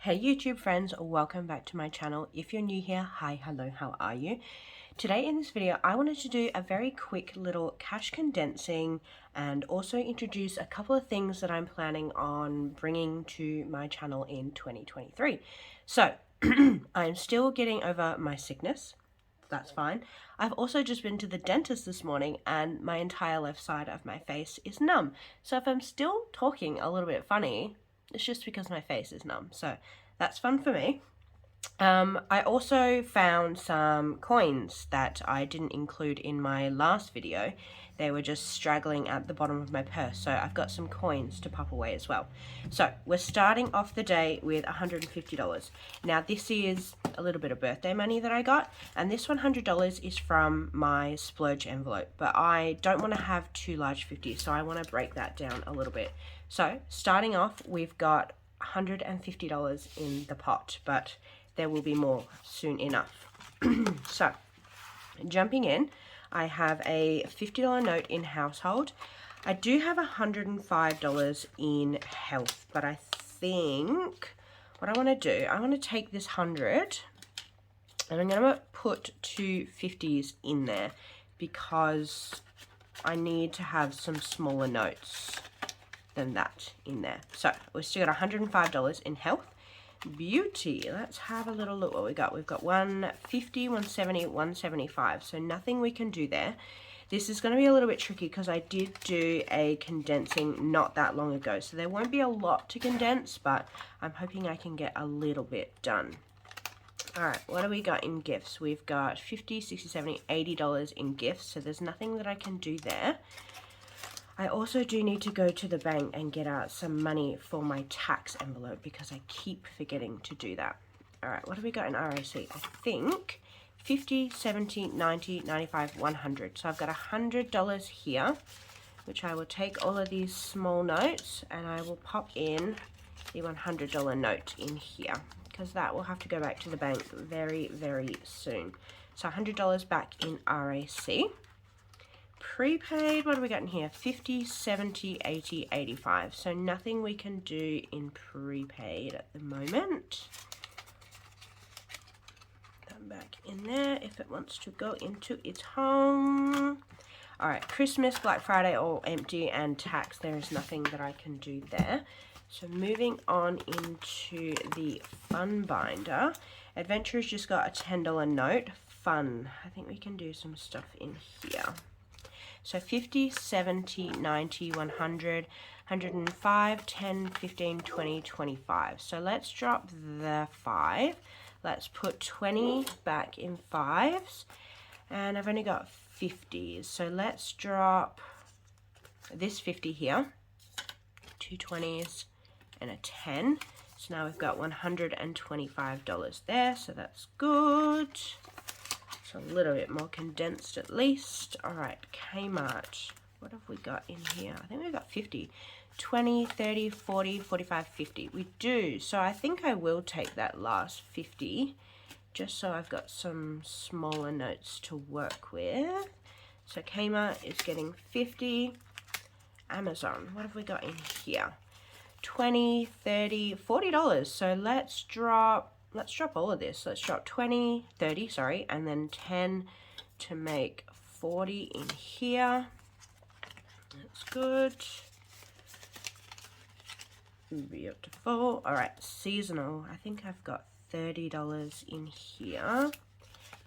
Hey YouTube friends, welcome back to my channel. If you're new here, hi, hello, how are you? Today in this video, I wanted to do a very quick little cash condensing and also introduce a couple of things that I'm planning on bringing to my channel in 2023. So, I'm still getting over my sickness. That's fine. I've also just been to the dentist this morning and my entire left side of my face is numb. So if I'm still talking a little bit funny, it's just because my face is numb. So that's fun for me. I also found some coins that I didn't include in my last video. They were just straggling at the bottom of my purse, so I've got some coins to pop away as well. So we're starting off the day with $150. Now this is a little bit of birthday money that I got, and this $100 is from my splurge envelope, but I don't want to have too large 50s, so I want to break that down a little bit. So starting off, we've got $150 in the pot, but there will be more soon enough. So, jumping in, I have a $50 note in household. I do have $105 in health, but I think what I want to do, I want to take this 100 and I'm going to put two 50s in there because I need to have some smaller notes than that in there. So, we've still got $105 in health. Beauty, let's have a little look what we got. We've got 150, 170, 175, so nothing we can do there. This is going to be a little bit tricky because I did do a condensing not that long ago, so there won't be a lot to condense, but I'm hoping I can get a little bit done. Alright, what do we got in gifts? We've got 50, 60, 70, $80 in gifts, so there's nothing that I can do there. I also do need to go to the bank and get out some money for my tax envelope because I keep forgetting to do that. Alright, what have we got in RAC? I think 50, 70, 90, 95, 100. So I've got $100 here, which I will take all of these small notes and I will pop in the $100 note in here because that will have to go back to the bank very, very soon. So $100 back in RAC. Prepaid, what do we got in here? 50, 70, 80, 85. So nothing we can do in prepaid at the moment. That back in there if it wants to go into its home. Alright, Christmas, Black Friday, all empty, and tax, there is nothing that I can do there. So moving on into the fun binder. Adventurers just got a $10 note. Fun. I think we can do some stuff in here. So 50, 70, 90, 100, 105, 10, 15, 20, 25. So let's drop the 5. Let's put 20 back in 5s. And I've only got 50s. So let's drop this 50 here. 2 20s and a 10. So now we've got $125 there. So that's good. It's a little bit more condensed at least. Alright, Kmart. What have we got in here? I think we've got 50. 20, 30, 40, 45, 50. We do. So I think I will take that last 50 just so I've got some smaller notes to work with. So Kmart is getting 50. Amazon, what have we got in here? 20, 30, $40. So let's drop all of this. Let's drop 20, 30, sorry, and then 10 to make 40 in here. That's good. Beautiful. Alright, seasonal. I think I've got $30 in here.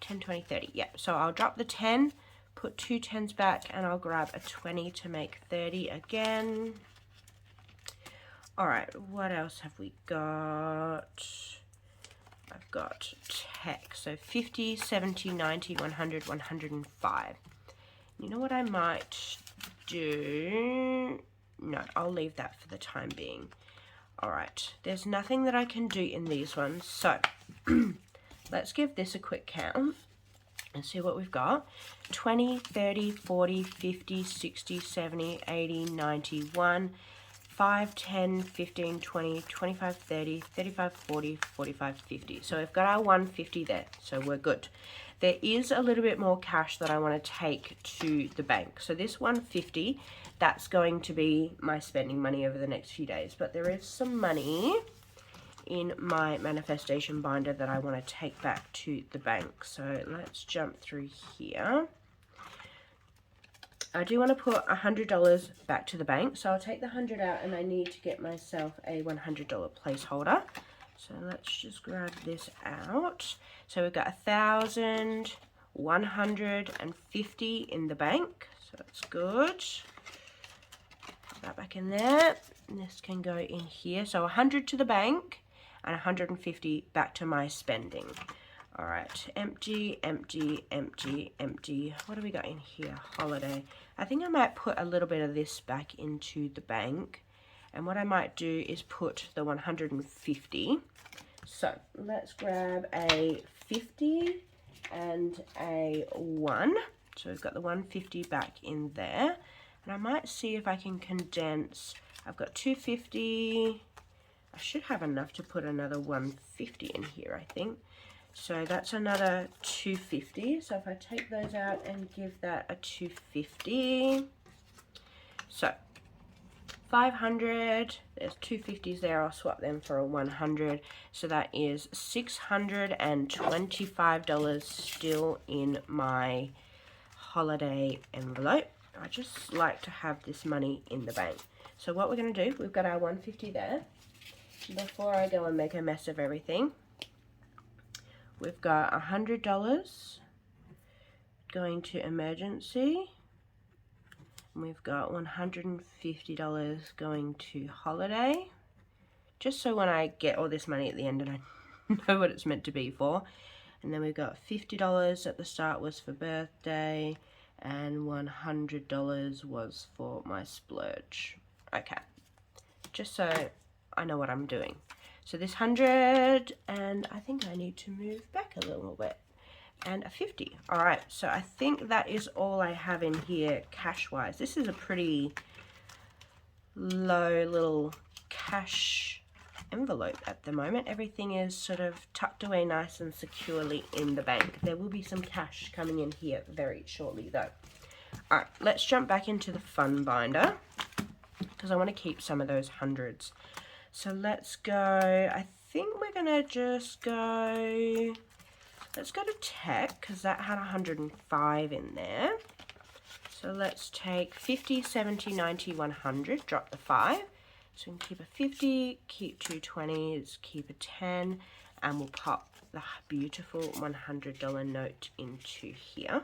10, 20, 30. Yeah, so I'll drop the 10, put 2 10s back, and I'll grab a 20 to make 30 again. Alright, what else have we got? I've got tech, so 50, 70, 90, 100, 105. You know what I might do? No, I'll leave that for the time being. Alright, there's nothing that I can do in these ones, so let's give this a quick count and see what we've got. 20, 30, 40, 50, 60, 70, 80, 91, 5, 10, 15, 20, 25, 30, 35, 40, 45, 50. So we've got our 150 there, so we're good. There is a little bit more cash that I want to take to the bank. So this 150, that's going to be my spending money over the next few days. But there is some money in my manifestation binder that I want to take back to the bank. So let's jump through here. I do want to put $100 back to the bank, so I'll take the 100 out, and I need to get myself a $100 placeholder. So let's just grab this out. So we've got 1,150 in the bank, so that's good. Put that back in there. And this can go in here. So 100 to the bank and 150 back to my spending. All right, empty, empty, empty, empty. What do we got in here? Holiday. I think I might put a little bit of this back into the bank. And what I might do is put the 150. So let's grab a 50 and a 1. So we've got the 150 back in there. And I might see if I can condense. I've got 250. I should have enough to put another 150 in here, I think. So that's another 250. So if I take those out and give that a 250. So 500, there's 250s there, I'll swap them for a 100. So that is $625 still in my holiday envelope. I just like to have this money in the bank. So what we're going to do, we've got our 150 there. Before I go and make a mess of everything, we've got $100 going to emergency. And we've got $150 going to holiday. Just so when I get all this money at the end and I know what it's meant to be for. And then we've got $50 at the start was for birthday. And $100 was for my splurge. Okay. Just so I know what I'm doing. So this 100, and I think I need to move back a little bit, and a 50. All right, so I think that is all I have in here cash-wise. This is a pretty low little cash envelope at the moment. Everything is sort of tucked away nice and securely in the bank. There will be some cash coming in here very shortly though. All right, let's jump back into the fun binder because I want to keep some of those hundreds. So let's go, I think we're gonna just go, let's go to tech because that had 105 in there. So let's take 50, 70, 90, 100, drop the 5. So we can keep a 50, keep 2 20s, keep a 10, and we'll pop the beautiful $100 note into here.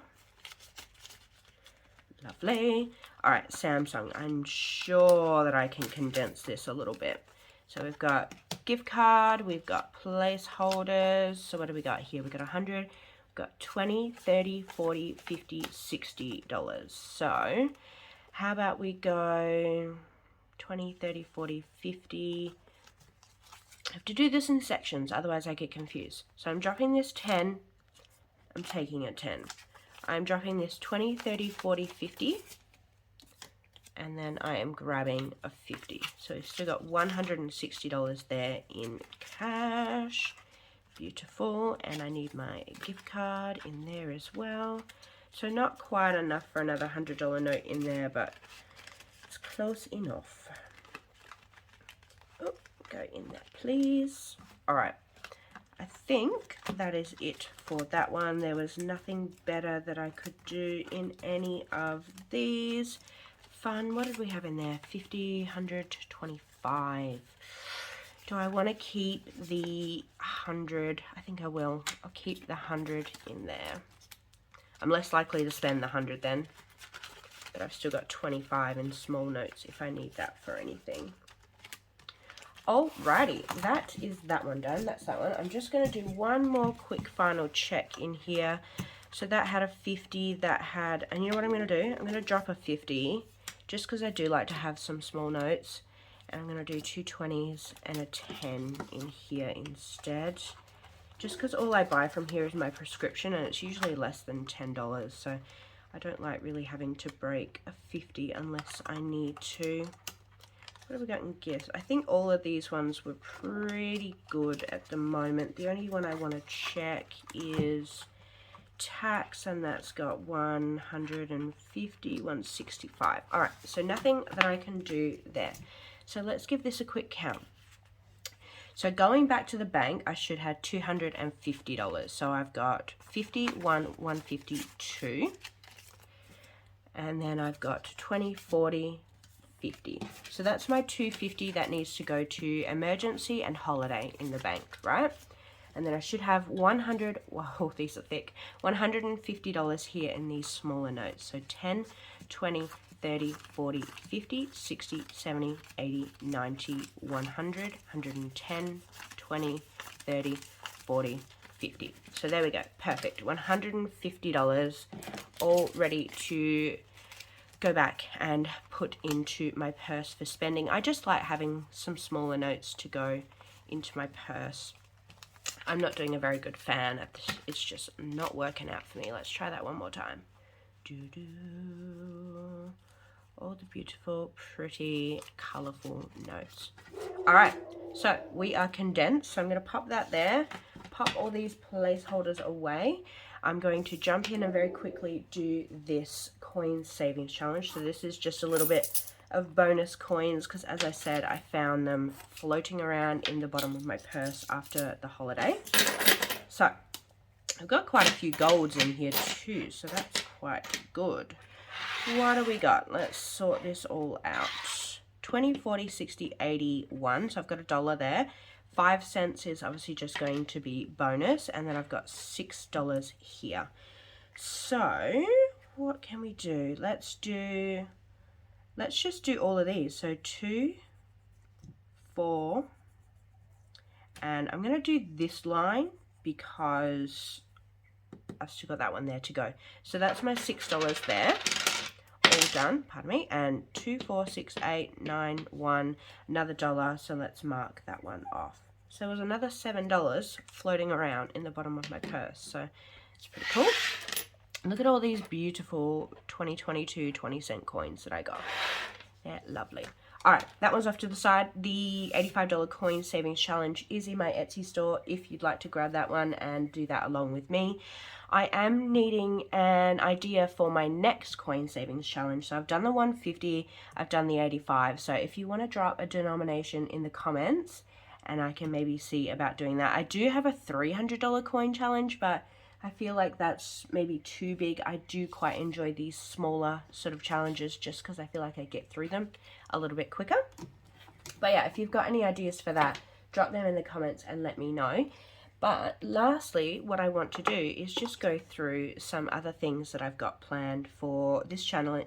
Lovely. All right, Samsung, I'm sure that I can condense this a little bit. So we've got gift card, we've got placeholders. So what do we got here? We've got 100, we've got 20, 30, 40, 50, $60. So how about we go 20, 30, 40, 50. I have to do this in sections, otherwise I get confused. So I'm dropping this 10, I'm taking a 10. I'm dropping this 20, 30, 40, 50. And then I am grabbing a 50. So we've still got $160 there in cash. Beautiful. And I need my gift card in there as well. So not quite enough for another $100 note in there, but it's close enough. Oh, go in there, please. All right. I think that is it for that one. There was nothing better that I could do in any of these. Fun, what did we have in there? 50, 100, 25. Do I want to keep the 100? I think I will. I'll keep the 100 in there. I'm less likely to spend the 100 then. But I've still got 25 in small notes if I need that for anything. Alrighty, that is that one done. That's that one. I'm just going to do one more quick final check in here. So that had a 50, that had, and you know what I'm going to do? I'm going to drop a 50. Just because I do like to have some small notes. And I'm going to do 2 20s and a 10 in here instead. Just because all I buy from here is my prescription and it's usually less than $10. So I don't like really having to break a 50 unless I need to. What have we got in gifts? I think all of these ones were pretty good at the moment. The only one I want to check is tax, and that's got 150, 165. All right, so nothing that I can do there. So let's give this a quick count. So going back to the bank, I should have $250. So I've got 51, 152. And then I've got 20, 40, 50. So that's my $250 that needs to go to emergency and holiday in the bank, right? And then I should have wow, these are thick, $150 here in these smaller notes. So 10, 20, 30, 40, 50, 60, 70, 80, 90, 100, 110, 20, 30, 40, 50. So there we go. Perfect. $150 all ready to go back and put into my purse for spending. I just like having some smaller notes to go into my purse. I'm not doing a very good fan at this. It's just not working out for me. Let's try that one more time. All the beautiful, pretty, colorful notes. All right, so we are condensed. So I'm going to pop that there, pop all these placeholders away. I'm going to jump in and very quickly do this coin savings challenge. So this is just a little bit of bonus coins because, as I said, I found them floating around in the bottom of my purse after the holiday. So I've got quite a few golds in here too, so that's quite good. What do we got? Let's sort this all out. 20, 40, 60, 81. So I've got $1 there. 5 cents is obviously just going to be bonus. And then I've got $6 here. So what can we do? Let's just do all of these. So 2, 4, and I'm going to do this line because I've still got that one there to go. So that's my $6 there. All done, pardon me. And 2, 4, 6, 8, 9, 1, another $1. So let's mark that one off. So there was another $7 floating around in the bottom of my purse. So it's pretty cool. Look at all these beautiful 2022 20-cent coins that I got. They're lovely. All right, that one's off to the side. The $85 coin savings challenge is in my Etsy store if you'd like to grab that one and do that along with me. I am needing an idea for my next coin savings challenge. So I've done the 150, I've done the 85. So if you want to drop a denomination in the comments, and I can maybe see about doing that. I do have a $300 coin challenge, but I feel like that's maybe too big. I do quite enjoy these smaller sort of challenges just because I feel like I get through them a little bit quicker. But yeah, if you've got any ideas for that, drop them in the comments and let me know. But lastly, what I want to do is just go through some other things that I've got planned for this channel,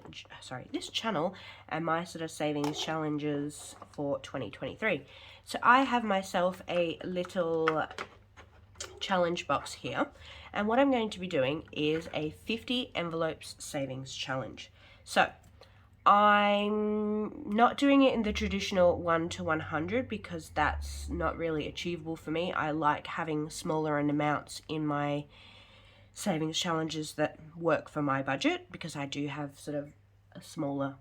and my sort of savings challenges for 2023. So I have myself a little challenge box here, and what I'm going to be doing is a 50 envelopes savings challenge. So I'm not doing it in the traditional 1 to 100 because that's not really achievable for me. I like having smaller amounts in my savings challenges that work for my budget because I do have sort of a smaller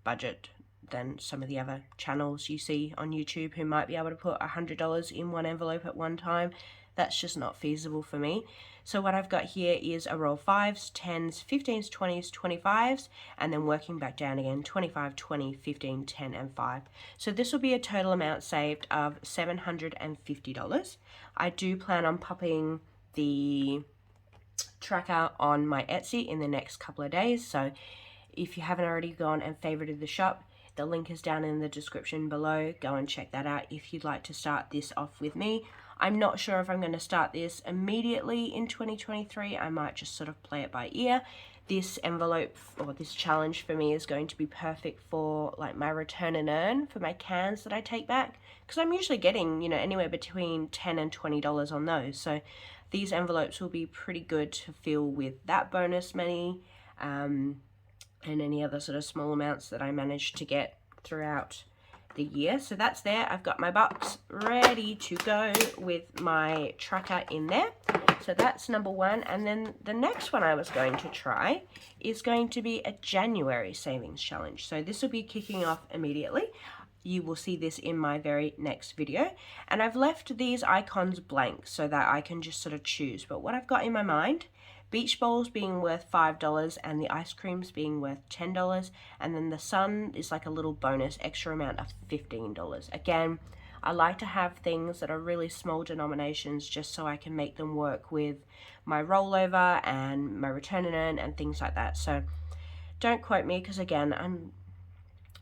budget than some of the other channels you see on YouTube who might be able to put $100 in one envelope at one time. That's just not feasible for me. So what I've got here is a row of 5s, 10s, 15s, 20s, 25s, and then working back down again, 25, 20, 15, 10, and 5. So this will be a total amount saved of $750. I do plan on popping the tracker on my Etsy in the next couple of days. So if you haven't already gone and favorited the shop, the link is down in the description below. Go and check that out if you'd like to start this off with me. I'm not sure if I'm going to start this immediately in 2023. I might just sort of play it by ear. This envelope or this challenge for me is going to be perfect for like my return and earn for my cans that I take back, because I'm usually getting, anywhere between $10 and $20 on those. So these envelopes will be pretty good to fill with that bonus money and any other sort of small amounts that I manage to get throughout the year. So that's there. I've got my box ready to go with my tracker in there. So that's number one. And then the next one I was going to try is going to be a January savings challenge. So this will be kicking off immediately. You will see this in my very next video. And I've left these icons blank so that I can just sort of choose. But what I've got in my mind, beach bowls being worth $5 and the ice creams being worth $10, and then the sun is like a little bonus extra amount of $15. Again, I like to have things that are really small denominations just so I can make them work with my rollover and my return and earn and things like that. So don't quote me, because again,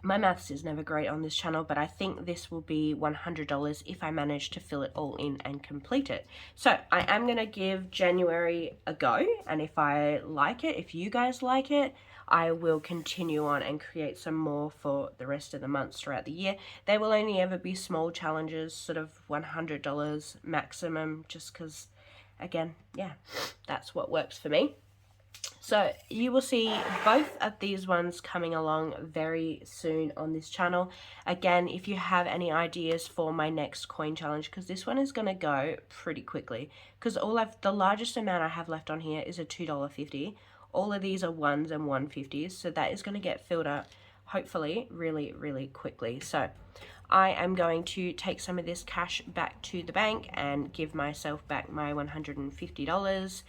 my maths is never great on this channel, but I think this will be $100 if I manage to fill it all in and complete it. So I am going to give January a go, and if I like it, if you guys like it, I will continue on and create some more for the rest of the months throughout the year. They will only ever be small challenges, sort of $100 maximum, just because, again, yeah, that's what works for me. So you will see both of these ones coming along very soon on this channel. Again, if you have any ideas for my next coin challenge, because this one is going to go pretty quickly, because the largest amount I have left on here is a $2.50. All of these are 1s and 150s, so that is going to get filled up hopefully really, really quickly. So I am going to take some of this cash back to the bank and give myself back my $150.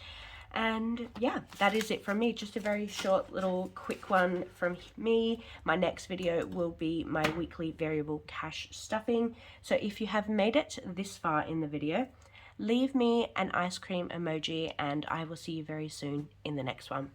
And yeah, that is it from me. Just a very short little quick one from me. My next video will be my weekly variable cash stuffing. So if you have made it this far in the video, leave me an ice cream emoji and I will see you very soon in the next one.